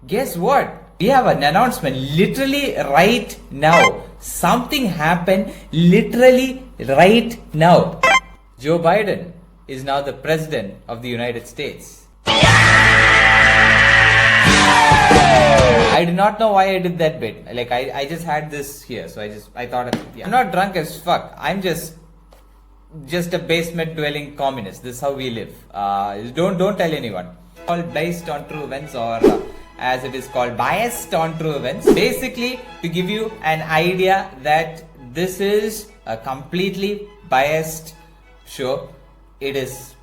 Guess what? We have an announcement literally right now. Something happened literally right now. Joe Biden is now the president of the United States. I do not know why I did that bit. Like I just had this here, so I thought I'm not drunk as fuck. I'm just a basement dwelling communist. This is how we live. Don't tell anyone. All based on true events, or as it is called, biased on true events. Basically, to give you an idea that this is a completely biased show. It is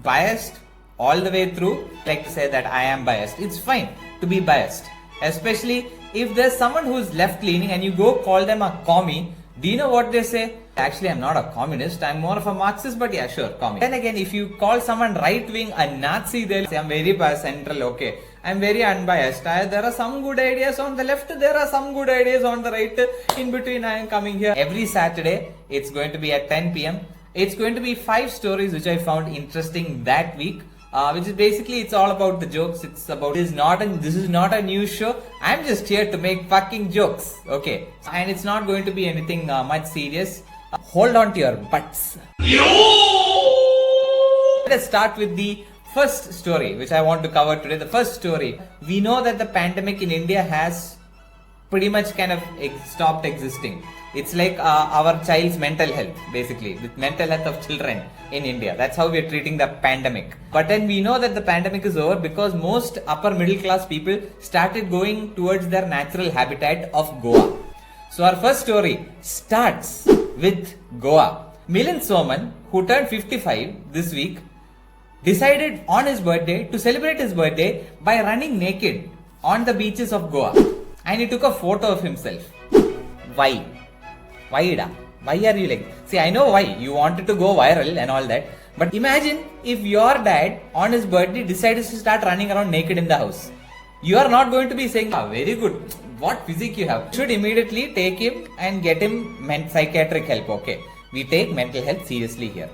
biased all the way through. Like to say that I am biased. It's fine to be biased, especially if there's someone who's left leaning and you go call them a commie. Do you know what they say? Actually, I'm not a communist. I'm more of a Marxist, but yeah, sure, commie. Then again, if you call someone right wing a Nazi, they'll say I'm very central. Okay, I'm very unbiased. There are some good ideas on the left. There are some good ideas on the right. In between, I am coming here every Saturday. It's going to be at 10 p.m. It's going to be 5 stories which I found interesting that week. Which is basically, it's all about the jokes. It's about, this is not a news show. I'm just here to make fucking jokes. Okay. And it's not going to be anything much serious. Hold on to your butts. Let's start with the first story which I want to cover today. The first story. We know that the pandemic in India has pretty much kind of stopped existing. It's like our child's mental health, basically, the mental health of children in India. That's how we're treating the pandemic. But then we know that the pandemic is over because most upper middle class people started going towards their natural habitat of Goa. So our first story starts with Goa. Milind Soman, who turned 55 this week, decided on his birthday to celebrate his birthday by running naked on the beaches of Goa. And he took a photo of himself. Why? Why are you like? See, I know why. You wanted to go viral and all that. But imagine if your dad on his birthday decides to start running around naked in the house. You are not going to be saying, very good. What physique you have. You should immediately take him and get him psychiatric help. Okay. We take mental health seriously here.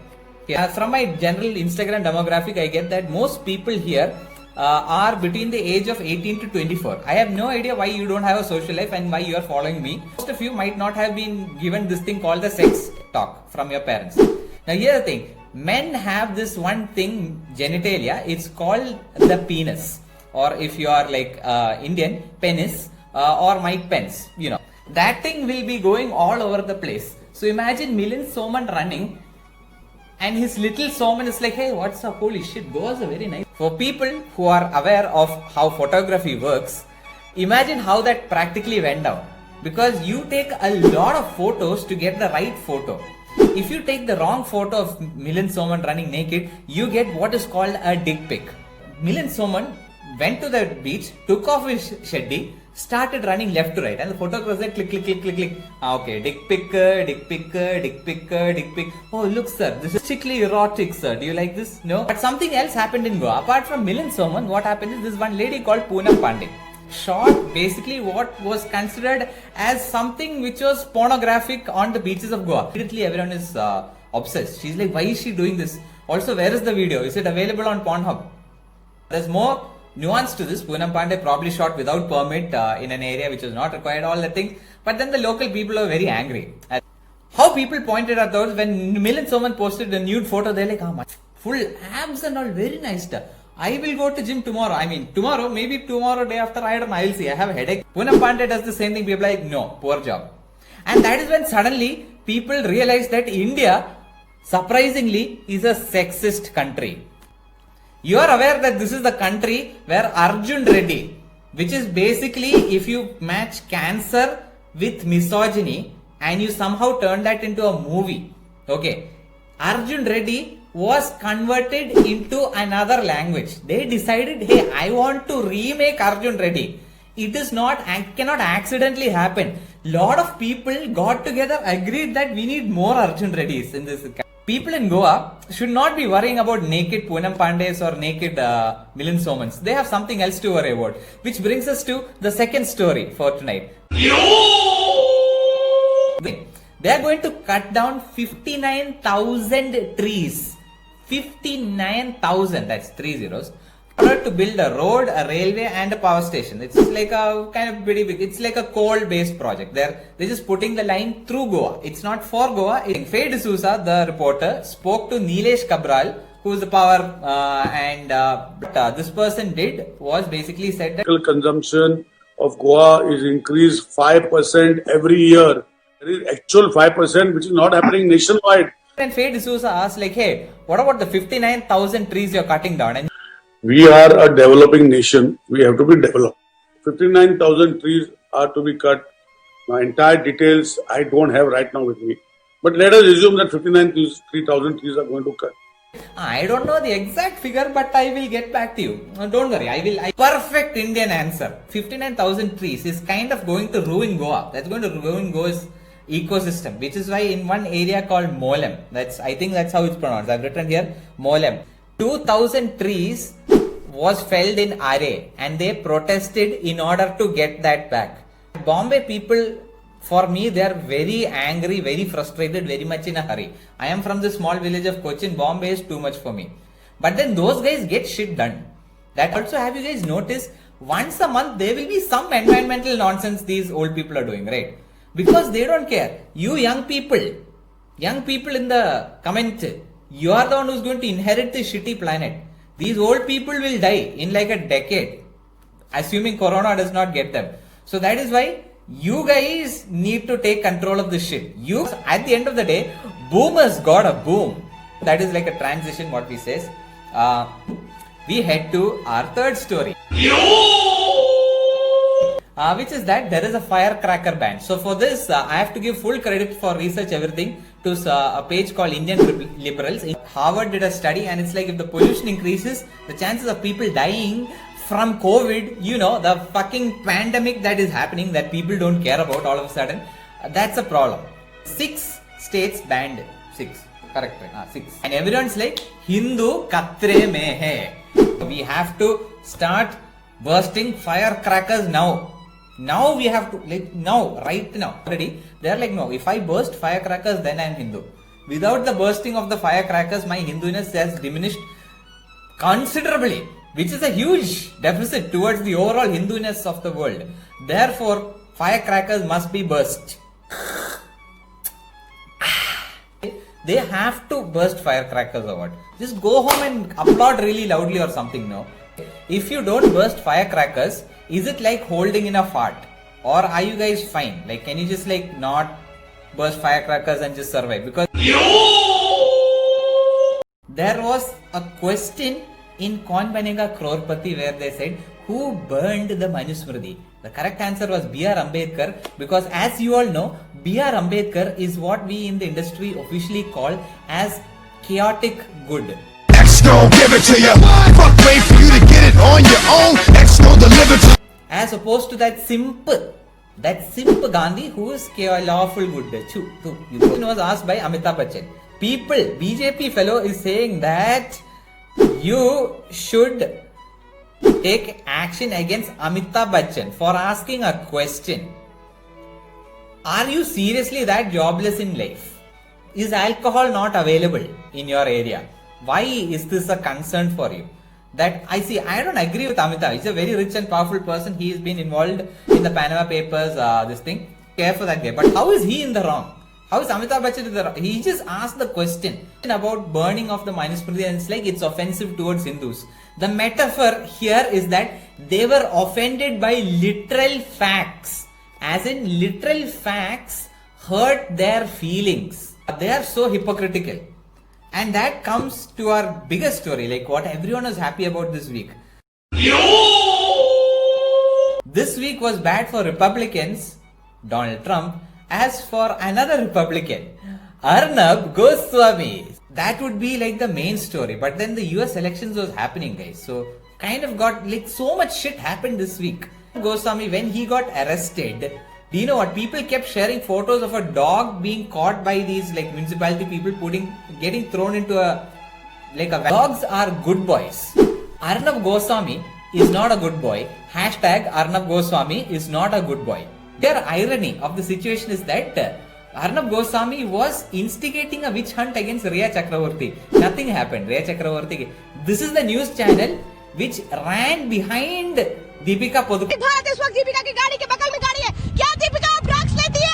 From my general Instagram demographic, I get that most people here are between the age of 18 to 24. I have no idea why you don't have a social life and why you are following me. Most of you might not have been given this thing called the sex talk from your parents. Now here's the thing. Men have this one thing, genitalia. It's called the penis. Or if you are like Indian, penis or Mike Pence. You know. That thing will be going all over the place. So imagine Milind Soman running. And his little Soman is like, hey, what's up? Holy shit, Goa's a very nice. For people who are aware of how photography works, imagine how that practically went down. Because you take a lot of photos to get the right photo. If you take the wrong photo of Milind Soman running naked, you get what is called a dick pic. Milind Soman went to the beach, took off his sheddy, started running left to right, and the photographer said click, click, click, click, click. Okay, dick pic, dick pic, dick pic, dick pic. Oh, look, sir, this is strictly erotic, sir. Do you like this? No. But something else happened in Goa. Apart from Milind Soman, what happened is this one lady called Poonam Pandey shot basically what was considered as something which was pornographic on the beaches of Goa. Immediately, everyone is obsessed. She's like, why is she doing this? Also, where is the video? Is it available on Pornhub? There's more nuance to this. Poonam Pandey probably shot without permit in an area which was not required, all the things. But then the local people are very angry. How people pointed out those when Milind Soman posted a nude photo, they're like, my full abs and all, very nice stuff. I will go to gym tomorrow. I mean, tomorrow, maybe tomorrow, day after, I don't know, I'll see. I have a headache. Poonam Pandey does the same thing. People are like, no, poor job. And that is when suddenly people realize that India, surprisingly, is a sexist country. You are aware that this is the country where Arjun Reddy, which is basically if you match cancer with misogyny and you somehow turn that into a movie. Okay. Arjun Reddy was converted into another language. They decided, hey, I want to remake Arjun Reddy. It is not, cannot accidentally happen. Lot of people got together, agreed that we need more Arjun Reddys in this country. People in Goa should not be worrying about naked Poonam Pandeys or naked Milind Somans. They have something else to worry about. Which brings us to the second story for tonight. They are going to cut down 59,000 trees. 59,000, that's 3 zeros. order to build a road, a railway, and a power station. It's like a kind of pretty big. It's like a coal-based project. They're just putting the line through Goa. It's not for Goa. Faye D'Souza, the reporter, spoke to Nilesh Cabral, who is the power, and this person was basically said that consumption of Goa is increased 5% every year. There is actual 5% which is not happening nationwide. And Faye D'Souza asked, like, hey, what about the 59,000 trees you're cutting down? And we are a developing nation. We have to be developed. 59,000 trees are to be cut. My entire details I don't have right now with me. But let us assume that 59,000 trees are going to cut. I don't know the exact figure, but I will get back to you. Don't worry, perfect Indian answer. 59,000 trees is kind of going to ruin Goa. That's going to ruin Goa's ecosystem, which is why in one area called Molem, I think that's how it's pronounced. I've written here Molem. 2,000 trees was felled in Are, and they protested in order to get that back. Bombay people, for me, they are very angry, very frustrated, very much in a hurry. I am from the small village of Cochin. Bombay is too much for me. But then those guys get shit done. That also, have you guys noticed, once a month there will be some environmental nonsense these old people are doing, right? Because they don't care. You young people in the comment, you are the one who's going to inherit this shitty planet. These old people will die in like a decade, assuming Corona does not get them. So that is why you guys need to take control of this shit. At the end of the day, boomers got a boom. That is like a transition, what we says. We head to our third story. Which is that there is a firecracker ban. So for this, I have to give full credit for research everything to a page called Indian Liberals. Harvard did a study, and it's like if the pollution increases, the chances of people dying from COVID, the fucking pandemic that is happening that people don't care about all of a sudden, that's a problem. 6 states banned. 6. Correct. 6. And everyone's like, Hindu katre mein hai. We have to start bursting firecrackers now. Now we have to, right now. Already, they're like, no, if I burst firecrackers, then I'm Hindu. Without the bursting of the firecrackers, my Hinduness has diminished considerably, which is a huge deficit towards the overall Hinduness of the world. Therefore, firecrackers must be burst. They have to burst firecrackers or what? Just go home and applaud really loudly or something, no? If you don't burst firecrackers, is it like holding in a fart? Or are you guys fine? Like, can you just like not burst firecrackers and just survive? Because there was a question in Kaun Banega Crorepati where they said, who burned the Manusmriti? The correct answer was B.R. Ambedkar, because as you all know, B.R. Ambedkar is what we in the industry officially call as chaotic good. X gon' give it to you. Fuck, wait for you to get it on your own. X gon' deliver to you. As opposed to that simp Gandhi who is lawful good. It was asked by Amitabh Bachchan. BJP fellow is saying that you should take action against Amitabh Bachchan for asking a question. Are you seriously that jobless in life? Is alcohol not available in your area? Why is this a concern for you? That I don't agree with Amitabh. He's a very rich and powerful person. He has been involved in the Panama Papers, this thing. Care for that guy. But how is he in the wrong? How is Amitabh Bachchan in the wrong? He just asked the question about burning of the Manusmriti, and it's like it's offensive towards Hindus. The metaphor here is that they were offended by literal facts. As in, literal facts hurt their feelings. They are so hypocritical. And that comes to our biggest story, like what everyone was happy about this week. This week was bad for Republicans, Donald Trump, as for another Republican, Arnab Goswami. That would be like the main story. But then the US elections was happening, guys. So kind of got like so much shit happened this week. Goswami, when he got arrested, do you know what? People kept sharing photos of a dog being caught by these like municipality people getting thrown into dogs are good boys. Arnab Goswami is not a good boy. Hashtag Arnab Goswami is not a good boy. The irony of the situation is that Arnab Goswami was instigating a witch hunt against Rhea Chakravorty. Nothing happened. Rhea Chakravorty. This is the news channel which ran behind Deepika Padukone. Bharat इस वक्त दीपिका की गाड़ी के बगल में गाड़ी है. क्या दीपिका ड्रग्स लेती है?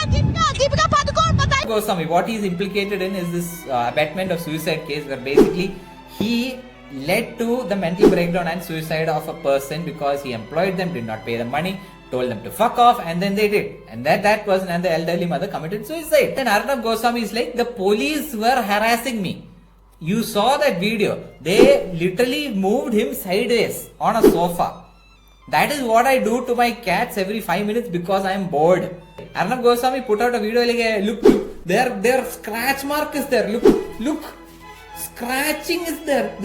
दीपिका पादुकोण बताइए. Goswami, what he is implicated in is this abetment of suicide case where basically he led to the mental breakdown and suicide of a person because he employed them, did not pay them money, told them to fuck off, and then they did. And that person and the elderly mother committed suicide. Then Arnab Goswami is like, the police were harassing me. You saw that video. They literally moved him sideways on a sofa. That is what I do to my cats every 5 minutes because I am bored. Arnab Goswami put out a video like, look, their scratch mark is there. Look, scratching is there.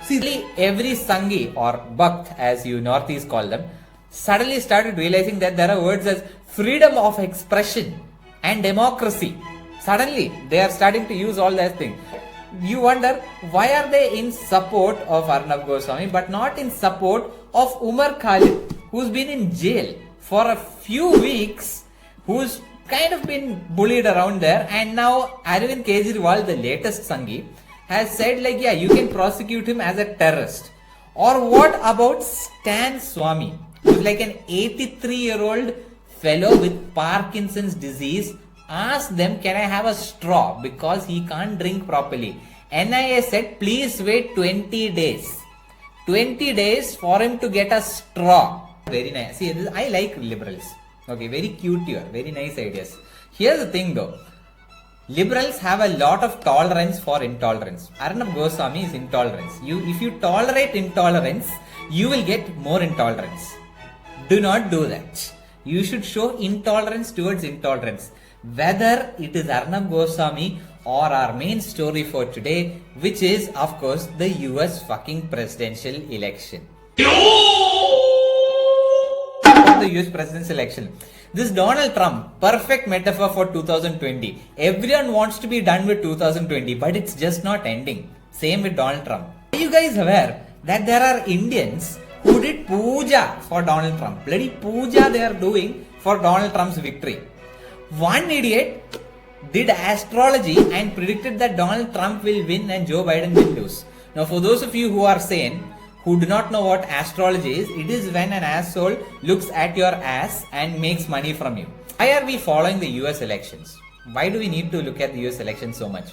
See, every Sangi or Bhakt, as you Northeast call them, suddenly started realizing that there are words as freedom of expression and democracy. Suddenly, they are starting to use all those things. You wonder, why are they in support of Arnab Goswami but not in support of Umar Khalid, who's been in jail for a few weeks, who's kind of been bullied around there, and now Arvind Kejriwal, the latest Sangi, has said like, yeah, you can prosecute him as a terrorist. Or what about Stan Swami, who's like an 83-year-old fellow with Parkinson's disease, asked them, can I have a straw because he can't drink properly. NIA said, please wait 20 days. 20 days for him to get a straw. Very nice. See, I like liberals. Okay, very cute here. Very nice ideas. Here's the thing though. Liberals have a lot of tolerance for intolerance. Arnab Goswami is intolerance. If you tolerate intolerance, you will get more intolerance. Do not do that. You should show intolerance towards intolerance. Whether it is Arnab Goswami or our main story for today, which is, of course, the US fucking presidential election. The US presidential election. This Donald Trump, perfect metaphor for 2020. Everyone wants to be done with 2020, but it's just not ending. Same with Donald Trump. Are you guys aware that there are Indians who did puja for Donald Trump? Bloody puja they are doing for Donald Trump's victory. One idiot did astrology and predicted that Donald Trump will win and Joe Biden will lose. Now, for those of you who are sane, who do not know what astrology is, it is when an asshole looks at your ass and makes money from you. Why are we following the US elections? Why do we need to look at the US elections so much?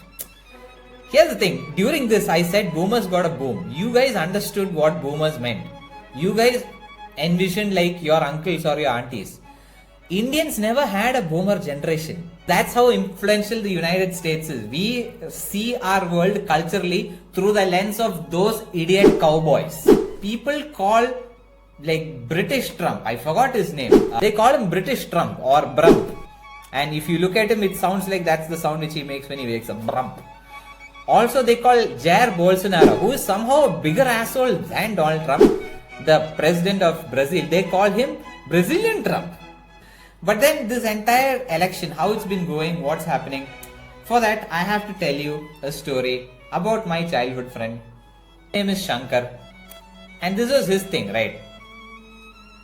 Here's the thing. During this, I said boomers got a boom. You guys understood what boomers meant. You guys envisioned like your uncles or your aunties. Indians never had a boomer generation. That's how influential the United States is. We see our world culturally through the lens of those idiot cowboys. People call like British Trump, I forgot his name. They call him British Trump or Brump. And if you look at him, it sounds like that's the sound which he makes when he wakes up. Brump. Also, they call Jair Bolsonaro, who is somehow a bigger asshole than Donald Trump, the president of Brazil. They call him Brazilian Trump. But then this entire election, how it's been going, what's happening, for that I have to tell you a story about my childhood friend. His name is Shankar. And this was his thing, right?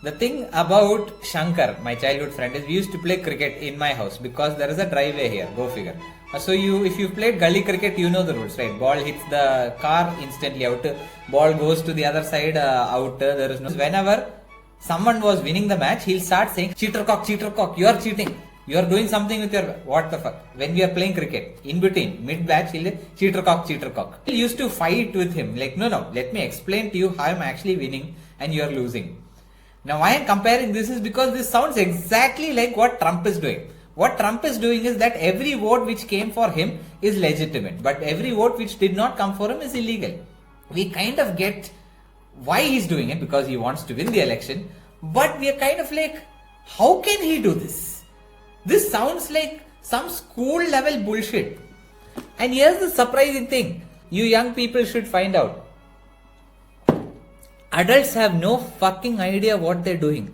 The thing about Shankar, my childhood friend, is we used to play cricket in my house because there is a driveway here, go figure. So if you've played gully cricket, you know the rules, right? Ball hits the car, instantly out. Ball goes to the other side, out. There is no... Whenever someone was winning the match, he'll start saying, cheater cock, you are cheating. You are doing something with your... What the fuck? When we are playing cricket, in between, mid-batch, he'll say, cheater cock. We used to fight with him. Like, no, let me explain to you how I'm actually winning and you are losing. Now, why I'm comparing this is because this sounds exactly like what Trump is doing. What Trump is doing is that every vote which came for him is legitimate, but every vote which did not come for him is illegal. We kind of get why he's doing it, because he wants to win the election, but we are kind of like, how can he do this? This sounds like some school level bullshit. And here's the surprising thing, you young people should find out. Adults have no fucking idea what they're doing.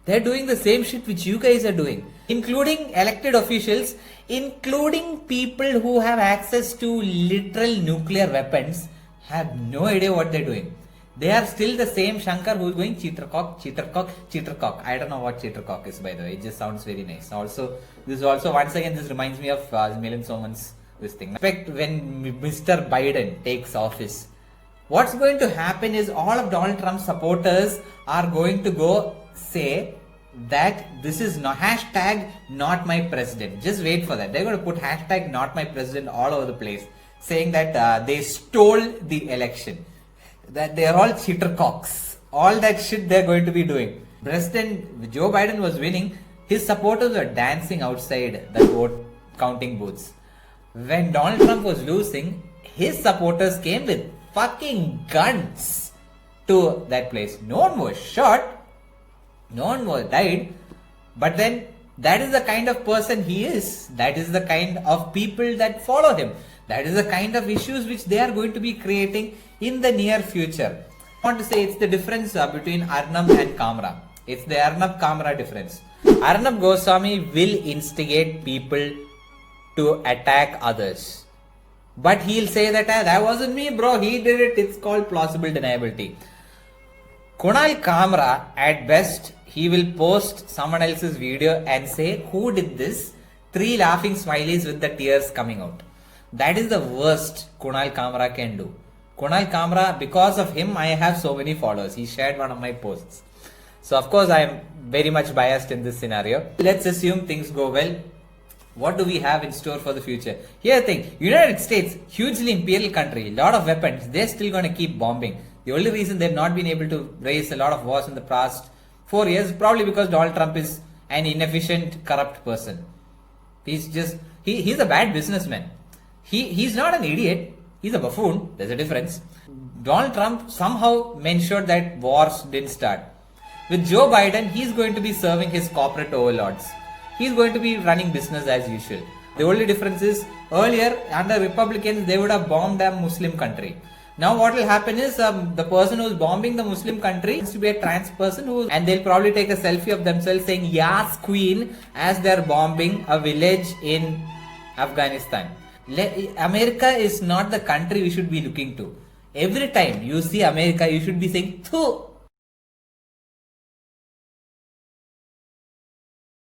They're doing the same shit which you guys are doing, including elected officials, including people who have access to literal nuclear weapons, have no idea what they're doing. They are still the same Shankar who is going cheater cock. I don't know what cheater cock is, by the way. It just sounds very nice. Also, once again, this reminds me of Milan Soman's this thing. In fact, when Mr. Biden takes office, what's going to happen is all of Donald Trump's supporters are going to go say that this is no hashtag not my president. Just wait for that. They're going to put hashtag not my president all over the place, saying that they stole the election, that they are all chittercocks. All that shit they're going to be doing. President Joe Biden was winning. His supporters were dancing outside the vote counting booths. When Donald Trump was losing, his supporters came with fucking guns to that place. No one was shot. No one was died. But then that is the kind of person he is. That is the kind of people that follow him. That is the kind of issues which they are going to be creating in the near future. I want to say it's the difference between Arnab and Kamra. It's the Arnab Kamra difference. Arnab Goswami will instigate people to attack others. But he'll say that that wasn't me, bro. He did it. It's called plausible deniability. Kunal Kamra, at best, he will post someone else's video and say, who did this? 3 laughing smileys with the tears coming out. That is the worst Kunal Kamra can do. Kunal Kamra, because of him, I have so many followers. He shared one of my posts. So, of course, I am very much biased in this scenario. Let's assume things go well. What do we have in store for the future? Here's the thing. United States, hugely imperial country, lot of weapons. They're still going to keep bombing. The only reason they've not been able to raise a lot of wars in the past 4 years is probably because Donald Trump is an inefficient, corrupt person. He's a bad businessman. He's not an idiot. He's a buffoon. There's a difference. Donald Trump somehow ensured that wars didn't start. With Joe Biden, he's going to be serving his corporate overlords. He's going to be running business as usual. The only difference is, earlier, under Republicans, they would have bombed a Muslim country. Now what will happen is, the person who's bombing the Muslim country is to be a trans person and they'll probably take a selfie of themselves saying, Yas Queen, as they're bombing a village in Afghanistan. America is not the country we should be looking to. Every time you see America, you should be saying, Thu,